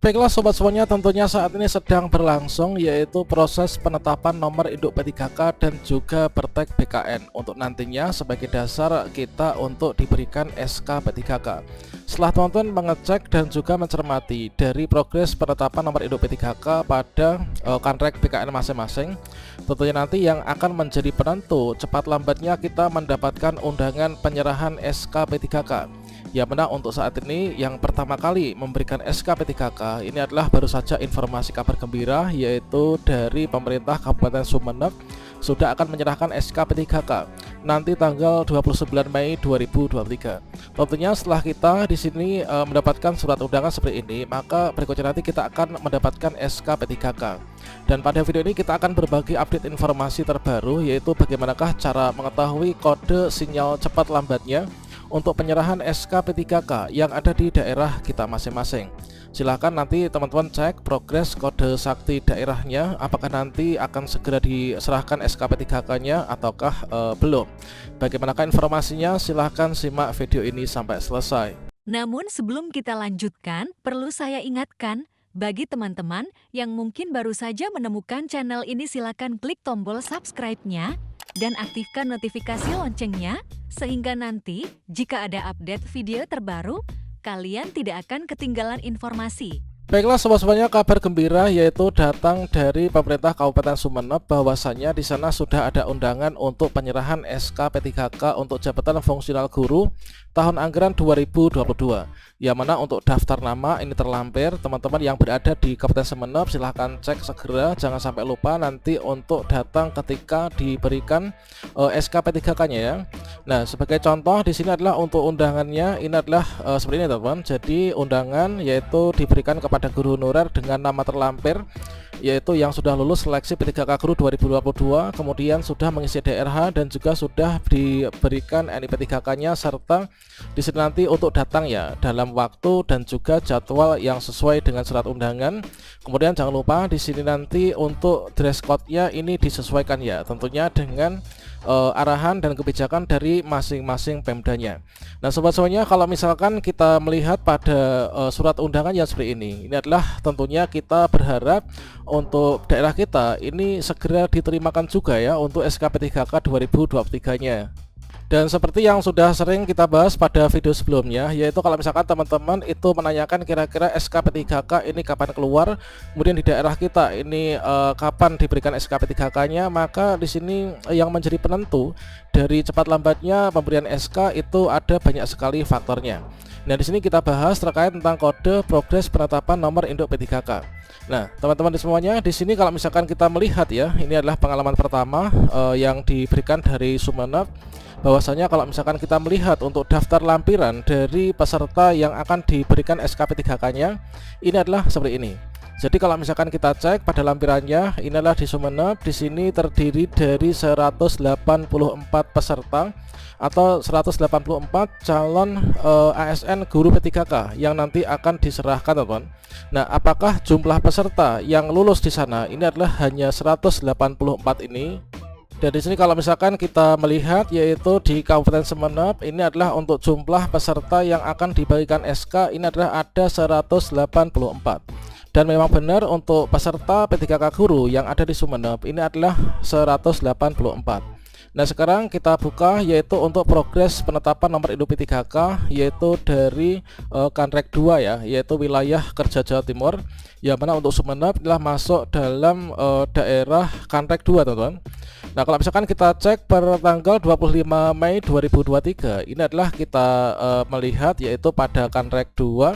Baiklah sobat semuanya, tentunya saat ini sedang berlangsung yaitu proses penetapan nomor induk P3K dan juga bertag BKN untuk nantinya sebagai dasar kita untuk diberikan SK P3K. Setelah teman-teman mengecek dan juga mencermati dari progres penetapan nomor induk P3K pada kanrek BKN masing-masing, tentunya nanti yang akan menjadi penentu cepat lambatnya kita mendapatkan undangan penyerahan SK P3K. Ya benar, untuk saat ini yang pertama kali memberikan SK P3K ini adalah baru saja informasi kabar gembira, yaitu dari pemerintah Kabupaten Sumeneb sudah akan menyerahkan SK P3K nanti tanggal 29 Mei 2023. Tentunya setelah kita di sini mendapatkan surat undangan seperti ini, maka berikutnya nanti kita akan mendapatkan SK P3K. Dan pada video ini kita akan berbagi update informasi terbaru, yaitu bagaimanakah cara mengetahui kode sinyal cepat lambatnya untuk penyerahan SK P3K yang ada di daerah kita masing-masing. Silahkan nanti teman-teman cek progres kode sakti daerahnya, apakah nanti akan segera diserahkan SK P3K-nya ataukah belum. Bagaimanakah informasinya? Silahkan simak video ini sampai selesai. Namun sebelum kita lanjutkan, perlu saya ingatkan, bagi teman-teman yang mungkin baru saja menemukan channel ini, silakan klik tombol subscribe-nya dan aktifkan notifikasi loncengnya, sehingga nanti jika ada update video terbaru, kalian tidak akan ketinggalan informasi. Baiklah sobat semuanya, kabar gembira yaitu datang dari pemerintah Kabupaten Sumeneb bahwasannya di sana sudah ada undangan untuk penyerahan SK P3K untuk jabatan fungsional guru tahun anggaran 2022. Yang mana untuk daftar nama ini terlampir. Teman-teman yang berada di Kabupaten Sumeneb silahkan cek segera, jangan sampai lupa nanti untuk datang ketika diberikan SK P3K-nya ya. Nah, sebagai contoh di sini adalah untuk undangannya ini adalah seperti ini teman-teman. Jadi undangan yaitu diberikan kepada guru honorer dengan nama terlampir, yaitu yang sudah lulus seleksi P3K Guru 2022, kemudian sudah mengisi DRH dan juga sudah diberikan NIP P3K-nya, serta di sini nanti untuk datang ya dalam waktu dan juga jadwal yang sesuai dengan surat undangan. Kemudian jangan lupa di sini nanti untuk dress code-nya ini disesuaikan ya, tentunya dengan arahan dan kebijakan dari masing-masing Pemdanya. Nah sobat semuanya, kalau misalkan kita melihat pada surat undangan yang seperti ini adalah tentunya kita berharap untuk daerah kita ini segera diterimakan juga ya untuk SK P3K 2023-nya. Dan seperti yang sudah sering kita bahas pada video sebelumnya, yaitu kalau misalkan teman-teman itu menanyakan kira-kira SK P3K ini kapan keluar, kemudian di daerah kita ini kapan diberikan SK P3K-nya, maka di sini yang menjadi penentu dari cepat lambatnya pemberian SK itu ada banyak sekali faktornya. Nah di sini kita bahas terkait tentang kode progres penetapan nomor induk P3K. Nah teman-teman semuanya, di sini kalau misalkan kita melihat ya, ini adalah pengalaman pertama yang diberikan dari Sumeneb, bahwasanya kalau misalkan kita melihat untuk daftar lampiran dari peserta yang akan diberikan SK P3K-nya ini adalah seperti ini. Jadi kalau misalkan kita cek pada lampirannya, inilah di Sumeneb, di sini terdiri dari 184 peserta atau 184 calon ASN guru P3K yang nanti akan diserahkan teman. Nah, apakah jumlah peserta yang lulus di sana ini adalah hanya 184 ini? Dan di sini kalau misalkan kita melihat yaitu di Kabupaten Sumeneb ini adalah untuk jumlah peserta yang akan dibagikan SK ini adalah ada 184. Dan memang benar untuk peserta P3K Guru yang ada di Sumeneb ini adalah 184. Nah sekarang kita buka yaitu untuk progres penetapan nomor induk P3K yaitu dari Kanrek 2 ya, yaitu wilayah kerja Jawa Timur, yang mana untuk Sumeneb adalah masuk dalam daerah Kanrek 2 teman-teman. Nah kalau misalkan kita cek per tanggal 25 Mei 2023 ini adalah kita melihat yaitu pada Kanrek 2,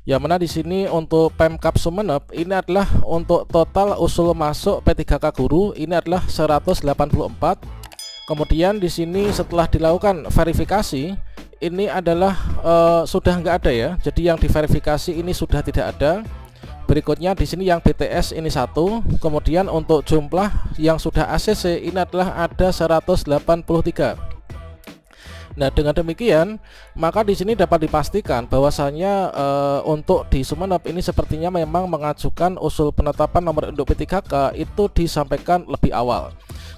yang mana di sini untuk Pemkab Sumeneb ini adalah untuk total usul masuk P3K Guru ini adalah 184. Kemudian di sini setelah dilakukan verifikasi ini adalah sudah nggak ada ya. Jadi yang diverifikasi ini sudah tidak ada. Berikutnya di sini yang BTS ini 1. Kemudian untuk jumlah yang sudah ACC ini adalah ada 183. Nah dengan demikian maka di sini dapat dipastikan bahwasanya untuk di Sumeneb ini sepertinya memang mengajukan usul penetapan nomor induk P3K itu disampaikan lebih awal.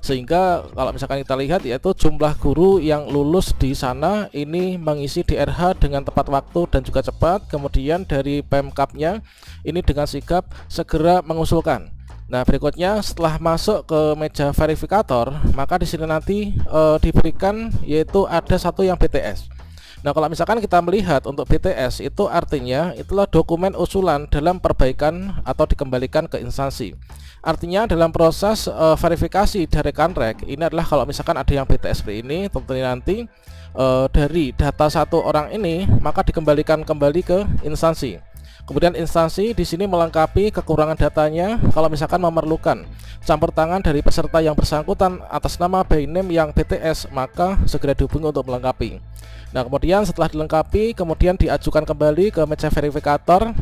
Sehingga kalau misalkan kita lihat yaitu jumlah guru yang lulus di sana ini mengisi DRH dengan tepat waktu dan juga cepat. Kemudian dari Pemkapnya ini dengan sigap segera mengusulkan. Nah, berikutnya setelah masuk ke meja verifikator, maka di sini nanti diberikan yaitu ada satu yang BTS. Nah, kalau misalkan kita melihat untuk BTS itu artinya itulah dokumen usulan dalam perbaikan atau dikembalikan ke instansi. Artinya dalam proses verifikasi dari Kanrek ini adalah kalau misalkan ada yang BTS seperti ini, tentunya nanti dari data satu orang ini maka dikembalikan kembali ke instansi. Kemudian instansi di sini melengkapi kekurangan datanya kalau misalkan memerlukan campur tangan dari peserta yang bersangkutan atas nama by name yang BTS, maka segera dihubungi untuk melengkapi. Nah, kemudian setelah dilengkapi kemudian diajukan kembali ke meja verifikator.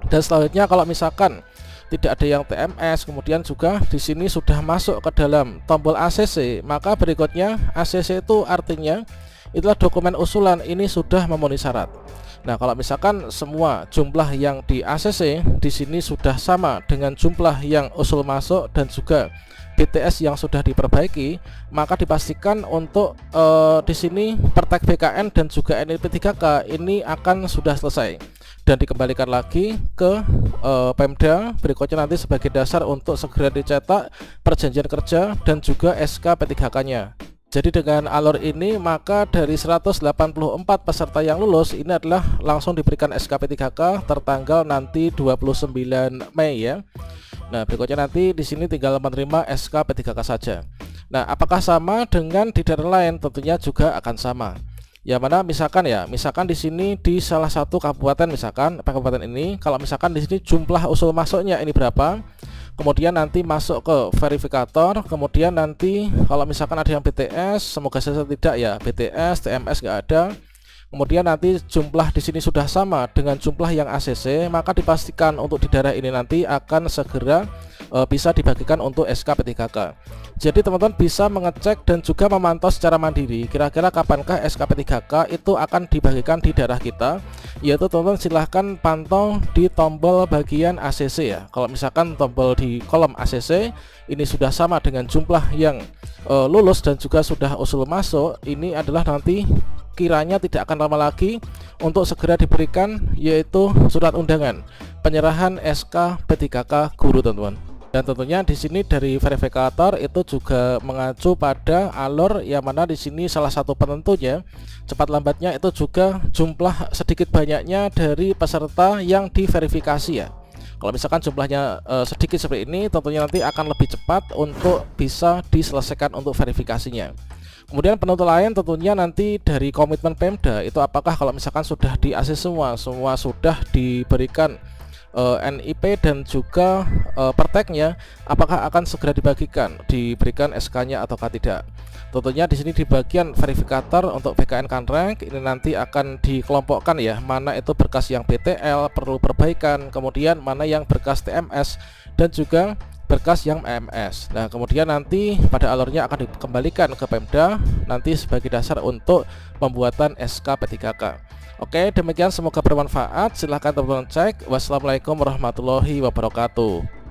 Dan selanjutnya kalau misalkan tidak ada yang TMS, kemudian juga di sini sudah masuk ke dalam tombol ACC, maka berikutnya ACC itu artinya itulah dokumen usulan ini sudah memenuhi syarat. Nah, kalau misalkan semua jumlah yang di ACC di sini sudah sama dengan jumlah yang usul masuk dan juga BTS yang sudah diperbaiki, maka dipastikan untuk di sini Pertek BKN dan juga NIP3K ini akan sudah selesai dan dikembalikan lagi ke Pemda berikutnya nanti sebagai dasar untuk segera dicetak perjanjian kerja dan juga SK P3K-nya. Jadi dengan alur ini maka dari 184 peserta yang lulus ini adalah langsung diberikan SK P3K tertanggal nanti 29 Mei ya. Nah, berikutnya nanti di sini tinggal menerima SK P3K saja. Nah, apakah sama dengan di daerah lain? Tentunya juga akan sama. Ya, mana misalkan di sini di salah satu kabupaten, misalkan kabupaten ini kalau misalkan di sini jumlah usul masuknya ini berapa? Kemudian nanti masuk ke verifikator, kemudian nanti kalau misalkan ada yang BTS, semoga saja tidak ya, BTS, TMS nggak ada. Kemudian nanti jumlah di sini sudah sama dengan jumlah yang ACC, maka dipastikan untuk di daerah ini nanti akan segera bisa dibagikan untuk SK P3K. Jadi teman-teman bisa mengecek dan juga memantau secara mandiri kira-kira kapankah SK P3K itu akan dibagikan di daerah kita. Yaitu teman-teman silahkan pantau di tombol bagian ACC ya. Kalau misalkan tombol di kolom ACC ini sudah sama dengan jumlah yang lulus dan juga sudah usul masuk, ini adalah nanti kiranya tidak akan lama lagi untuk segera diberikan yaitu surat undangan penyerahan SK P3K guru, teman-teman. Dan tentunya di sini dari verifikator itu juga mengacu pada alur yang mana di sini salah satu penentunya cepat lambatnya itu juga jumlah sedikit banyaknya dari peserta yang diverifikasi ya. Kalau misalkan jumlahnya sedikit seperti ini, tentunya nanti akan lebih cepat untuk bisa diselesaikan untuk verifikasinya. Kemudian penentu lain tentunya nanti dari komitmen Pemda itu apakah kalau misalkan sudah di AC semua sudah diberikan NIP dan juga perteknya, apakah akan segera diberikan SK-nya ataukah tidak. Tentunya di sini di bagian verifikator untuk BKN Kanrek ini nanti akan dikelompokkan ya, mana itu berkas yang BTL perlu perbaikan, kemudian mana yang berkas TMS dan juga berkas yang MS. Nah, kemudian nanti pada alurnya akan dikembalikan ke Pemda nanti sebagai dasar untuk pembuatan SK P3K. Oke, demikian semoga bermanfaat. Silahkan teman-teman cek. Wassalamualaikum warahmatullahi wabarakatuh.